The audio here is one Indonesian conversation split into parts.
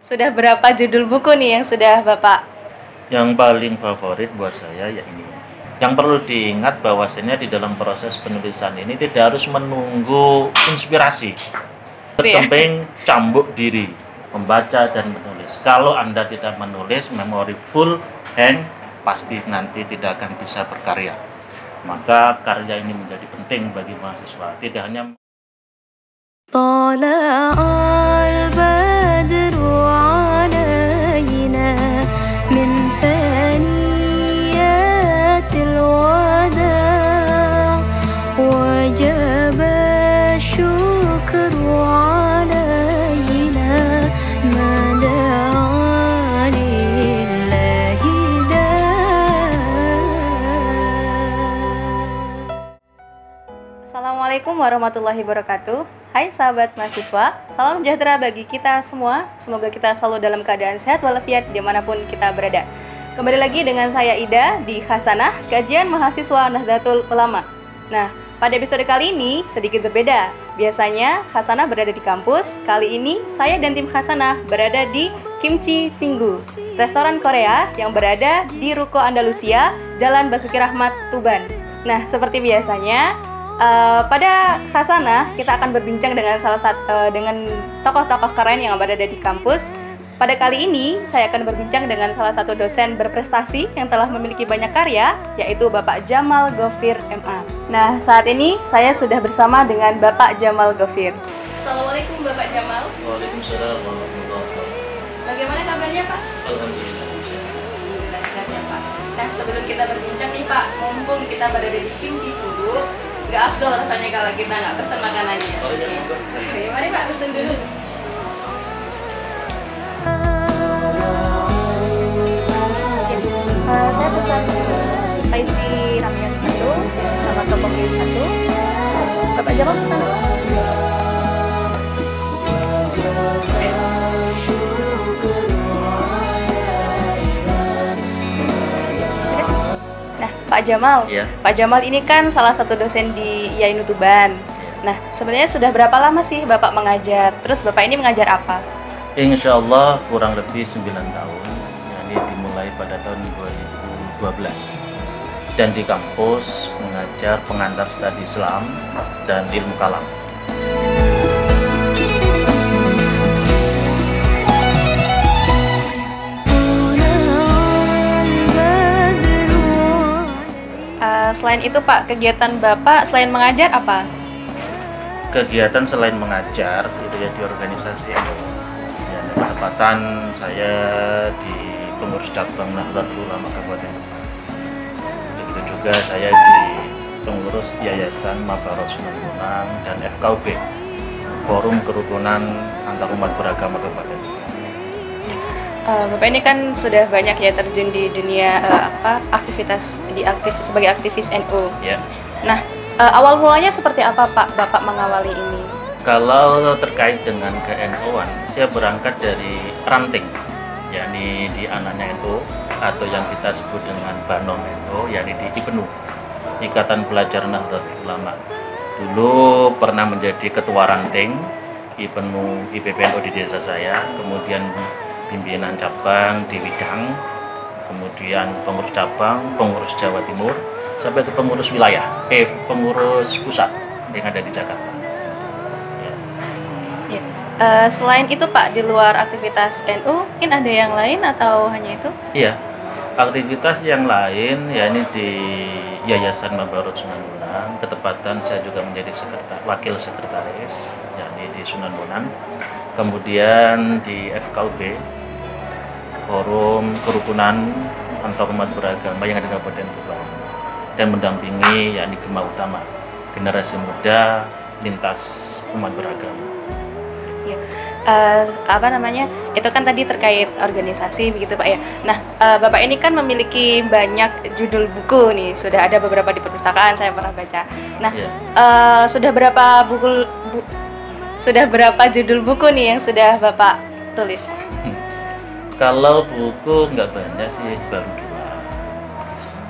Sudah berapa judul buku nih yang sudah Bapak? Yang paling favorit buat saya ya ini. Yang perlu diingat bahwasanya di dalam proses penulisan ini tidak harus menunggu inspirasi. Berkemping cambuk diri, membaca dan menulis. Kalau Anda tidak menulis, memori full hang, pasti nanti tidak akan bisa berkarya. Maka karya ini menjadi penting bagi mahasiswa. Tidak hanya Assalamualaikum warahmatullahi wabarakatuh. Hai sahabat mahasiswa, salam sejahtera bagi kita semua. Semoga kita selalu dalam keadaan sehat walafiat dimanapun kita berada. Kembali lagi dengan saya Ida di Khasanah, kajian mahasiswa Nahdlatul Ulama. Nah, pada episode kali ini sedikit berbeda. Biasanya Khasanah berada di kampus, kali ini saya dan tim Khasanah berada di Kimchi Cinggu, restoran Korea yang berada di Ruko Andalusia, Jalan Basuki Rahmat, Tuban. Nah, seperti biasanya, pada Khasanah kita akan berbincang dengan dengan tokoh-tokoh keren yang berada di kampus. Pada kali ini saya akan berbincang dengan salah satu dosen berprestasi yang telah memiliki banyak karya, yaitu Bapak Jamal Gofir MA. Nah, saat ini saya sudah bersama dengan Bapak Jamal Gofir. Assalamualaikum Bapak Jamal. Waalaikumsalam warahmatullahi wabarakatuh. Bagaimana kabarnya Pak? Alhamdulillah. Alhamdulillah sehat ya Pak. Nah, sebelum kita berbincang nih Pak, mumpung kita berada di Kimchi Cinggu, nggak afdol rasanya kalau kita nggak pesan makanannya. Ya, mari Pak, pesan dulu. Saya pesan spicy ramen 1 sama tteokbokki 1. Bapak Jamal pesan apa? Nah, Pak Jamal. Ya. Pak Jamal ini kan salah satu dosen di IAIN Tuban. Nah, sebenarnya sudah berapa lama sih Bapak mengajar? Terus Bapak ini mengajar apa? Insya Allah kurang lebih 9 tahun. Ini dimulai pada tahun 2012. Dan di kampus mengajar pengantar studi Islam dan ilmu kalam. Selain itu Pak, kegiatan Bapak selain mengajar apa? Kegiatan selain mengajar itu ya di organisasi NU. Ya, ketepatan saya di pengurus cabang Nahdlatul Ulama Kabupaten Tuban. Begitu juga saya di pengurus Yayasan Mabarot Sunan Bonang dan FKUB, Forum Kerukunan Antarumat Beragama Kabupaten Tuban. Bapak ini kan sudah banyak ya terjun di dunia aktivitas sebagai aktivis NU. Ya. Nah, awal mulanya seperti apa Pak Bapak mengawali ini? Kalau terkait dengan ke-NU-an, saya berangkat dari ranting, yakni di anaknya NU atau yang kita sebut dengan Banom NU, yakni di IPNU, Ikatan Pelajar Nahdlatul Ulama. Dulu pernah menjadi ketua ranting IPNU IPPNU di desa saya, kemudian pimpinan cabang di Widang, kemudian pengurus cabang, pengurus Jawa Timur, sampai ke pengurus wilayah, pengurus pusat yang ada di Jakarta. Ya. Ya. Selain itu Pak, di luar aktivitas NU, mungkin ada yang lain atau hanya itu? Iya, aktivitas yang lain ya ini di Yayasan Mabarot Sunan Bonang, ketepatan saya juga menjadi wakil sekretaris, yakni di Sunan Bonang. Kemudian di FKUB, Forum Kerukunan Antarumat Beragama yang ada di Kabupaten Tuban, dan mendampingi yakni Gema Utama, generasi muda lintas umat beragama. Ya. Itu kan tadi terkait organisasi begitu Pak ya. Nah, Bapak ini kan memiliki banyak judul buku nih, sudah ada beberapa di perpustakaan saya pernah baca. Nah, Ya. Sudah berapa judul buku nih yang sudah Bapak tulis? Kalau buku nggak banyak sih, baru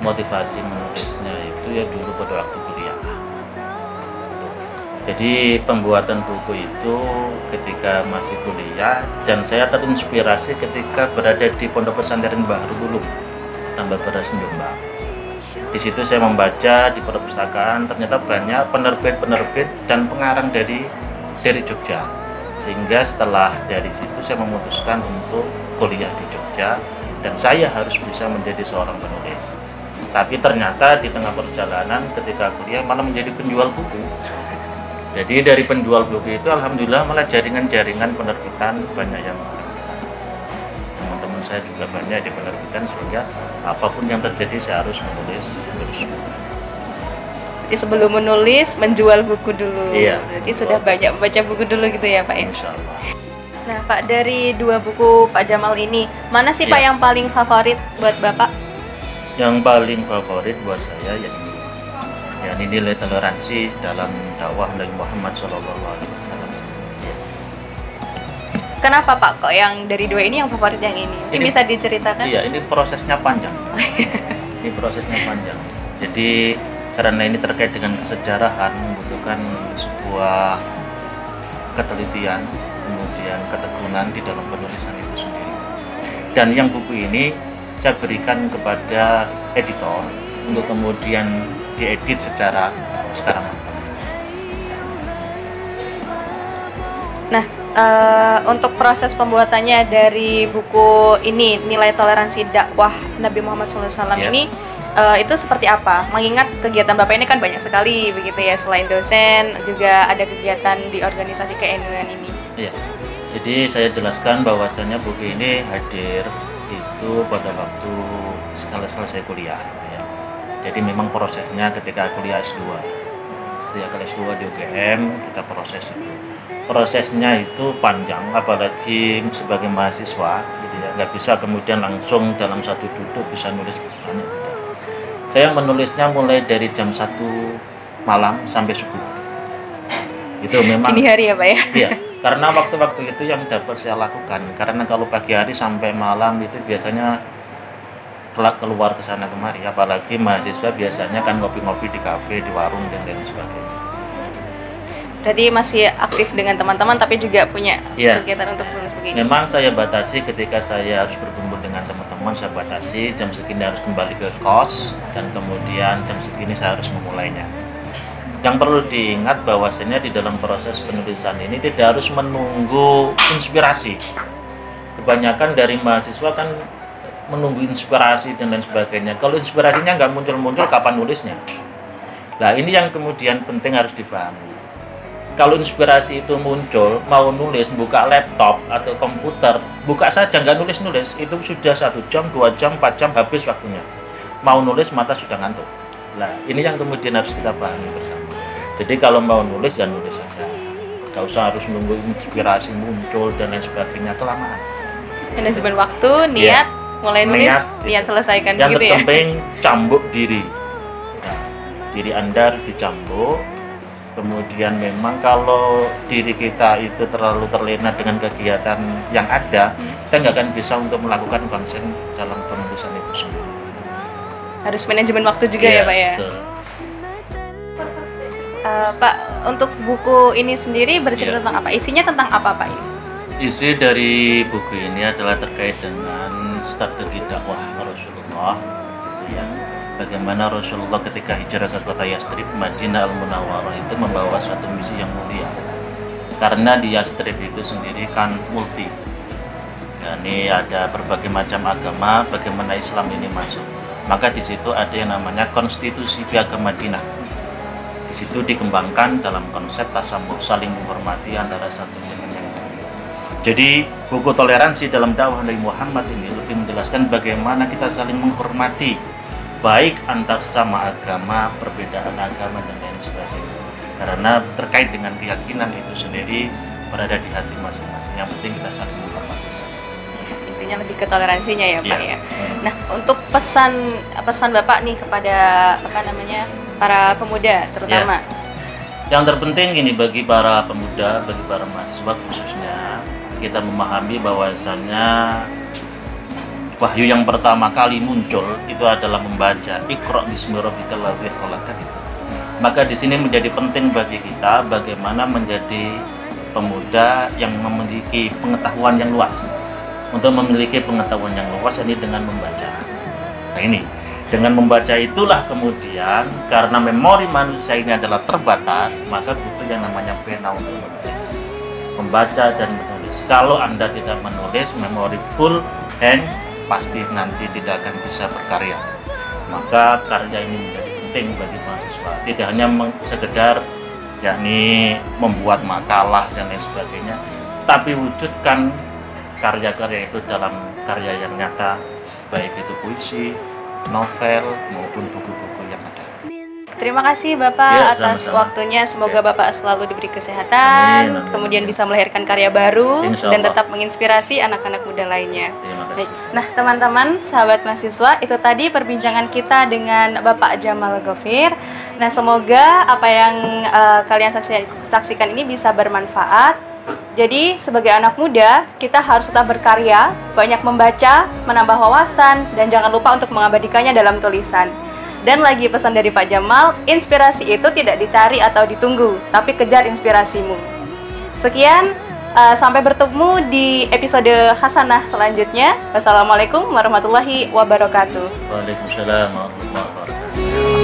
2. Motivasi menulisnya itu ya dulu pada waktu kuliah. Jadi pembuatan buku itu ketika masih kuliah, dan saya terinspirasi ketika berada di Pondok Pesantren Bahrul Ulum, Tambak Beras Jombang. Di situ saya membaca di perpustakaan, ternyata banyak penerbit-penerbit dan pengarang dari Jogja. Sehingga setelah dari situ saya memutuskan untuk kuliah di Jogja, dan saya harus bisa menjadi seorang penulis. Tapi ternyata di tengah perjalanan ketika kuliah malah menjadi penjual buku. Jadi dari penjual buku itu alhamdulillah malah jaringan-jaringan penerbitan banyak yang menerbitkan. Teman-teman saya juga banyak di penerbitan, sehingga apapun yang terjadi saya harus menulis buku. Jadi sebelum menulis menjual buku dulu. Iya. Berarti sudah banyak baca buku dulu gitu ya Pak ya. Insya Allah. Nah Pak, dari 2 buku Pak Jamal ini, mana sih Pak Iya. yang paling favorit buat Bapak? Yang paling favorit buat saya yakni nilai toleransi dalam dakwah Nabi Muhammad SAW. Ya. Kenapa Pak kok yang dari 2 ini yang favorit yang ini? Mungkin bisa diceritakan? Iya, ini prosesnya panjang. Ini prosesnya panjang. Jadi karena ini terkait dengan kesejarahan, membutuhkan sebuah ketelitian, kemudian ketekunan di dalam penulisan itu sendiri. Dan yang buku ini saya berikan kepada editor untuk kemudian diedit secara matang. Nah, untuk proses pembuatannya dari buku ini, Nilai Toleransi Dakwah Nabi Muhammad SAW Ya. ini, itu seperti apa? Mengingat kegiatan Bapak ini kan banyak sekali begitu ya, selain dosen juga ada kegiatan di organisasi KNU-an ini. Iya. Jadi saya jelaskan bahwasannya buku ini hadir itu pada waktu selesai kuliah. Ya. Jadi memang prosesnya ketika kuliah S2. Ketika S2 di UGM kita proses itu. Prosesnya itu panjang, apalagi sebagai mahasiswa, gitu ya. Nggak bisa kemudian langsung dalam satu duduk bisa nulis bukunya. Gitu. Saya menulisnya mulai dari jam 1 malam sampai subuh. Itu memang. Dini hari ya Pak ya? Iya. Karena waktu-waktu itu yang dapat saya lakukan. Karena kalau pagi hari sampai malam itu biasanya keluar ke sana kemari, apalagi mahasiswa biasanya kan ngopi-ngopi di kafe, di warung dan lain sebagainya. Berarti masih aktif dengan teman-teman tapi juga punya Iya. kegiatan untuk menulis begini. Memang saya batasi ketika saya harus berkumpul dengan teman-teman, saya batasi jam segini harus kembali ke kos dan kemudian jam segini saya harus memulainya. Yang perlu diingat bahwasanya di dalam proses penulisan ini tidak harus menunggu inspirasi. Kebanyakan dari mahasiswa kan menunggu inspirasi dan lain sebagainya. Kalau inspirasinya nggak muncul-muncul, kapan nulisnya? Nah ini yang kemudian penting harus dipahami. Kalau inspirasi itu muncul, mau nulis, buka laptop atau komputer, buka saja, nggak nulis-nulis, itu sudah 1 jam, 2 jam, 4 jam habis waktunya. Mau nulis, mata sudah ngantuk. Nah ini yang kemudian harus kita pahami bersama. Jadi kalau mau nulis, ya nulis saja. Nggak usah harus nunggu inspirasi muncul dan lain sebagainya, kelamaan. Manajemen waktu, niat, mulai nulis, niat selesaikan yang begitu ya. terpenting cambuk diri. Nah, diri Anda harus dicambuk. Kemudian memang kalau diri kita itu terlalu terlena dengan kegiatan yang ada, kita nggak akan bisa untuk melakukan konsen dalam penulisan itu sendiri. Harus manajemen waktu juga ya Pak ya. Betul. Pak, untuk buku ini sendiri bercerita Iya. tentang apa? Isinya tentang apa Pak ini? Isi dari buku ini adalah terkait dengan strategi dakwah Rasulullah, gitu ya. Bagaimana Rasulullah ketika hijrah ke kota Yastrib, Madinah Al-Munawwarah itu membawa suatu misi yang mulia. Karena di Yastrib itu sendiri kan multi. Dan ini ada berbagai macam agama, bagaimana Islam ini masuk. Maka di situ ada yang namanya konstitusi piagam Madinah. Di situ dikembangkan dalam konsep tasamuh, saling menghormati antara satu dengan yang lain. Jadi buku toleransi dalam dakwah Nabi Muhammad ini lebih menjelaskan bagaimana kita saling menghormati, baik antar sama agama, perbedaan agama dan lain sebagainya. Karena terkait dengan keyakinan itu sendiri berada di hati masing-masing. Yang penting kita saling menghormati. Intinya lebih ke toleransinya ya Pak Iya. ya. Nah, untuk pesan Bapak nih kepada para pemuda terutama. Yang terpenting ini bagi para pemuda, bagi para mahasiswa khususnya, kita memahami bahwasannya wahyu yang pertama kali muncul itu adalah membaca Iqra bismi rabbikal ladzi khalaq. Maka di sini menjadi penting bagi kita bagaimana menjadi pemuda yang memiliki pengetahuan yang luas. Untuk memiliki pengetahuan yang luas ini dengan membaca. Nah ini, dengan membaca itulah kemudian karena memori manusia ini adalah terbatas, maka butuh yang namanya pena untuk menulis. Membaca dan menulis. Kalau Anda tidak menulis, memori full hang, pasti nanti tidak akan bisa berkarya. Maka karya ini menjadi penting bagi mahasiswa. Tidak hanya sekedar yakni membuat makalah dan lain sebagainya, tapi wujudkan karya-karya itu dalam karya yang nyata, baik itu puisi, novel maupun buku-buku yang ada. Terima kasih Bapak Ya, atas sama-sama. waktunya. Semoga Ya. Bapak selalu diberi kesehatan, Amin, amin, kemudian amin. bisa melahirkan karya baru Insya dan Allah. tetap menginspirasi anak-anak muda lainnya. Terima kasih. Baik. Nah, teman-teman, sahabat mahasiswa, itu tadi perbincangan kita dengan Bapak Jamal Ghafir. Nah, semoga apa yang kalian saksikan ini bisa bermanfaat. Jadi, sebagai anak muda, kita harus tetap berkarya, banyak membaca, menambah wawasan, dan jangan lupa untuk mengabadikannya dalam tulisan. Dan lagi pesan dari Pak Jamal, inspirasi itu tidak dicari atau ditunggu, tapi kejar inspirasimu. Sekian, sampai bertemu di episode Hasanah selanjutnya. Wassalamualaikum warahmatullahi wabarakatuh. Waalaikumsalam warahmatullahi wabarakatuh.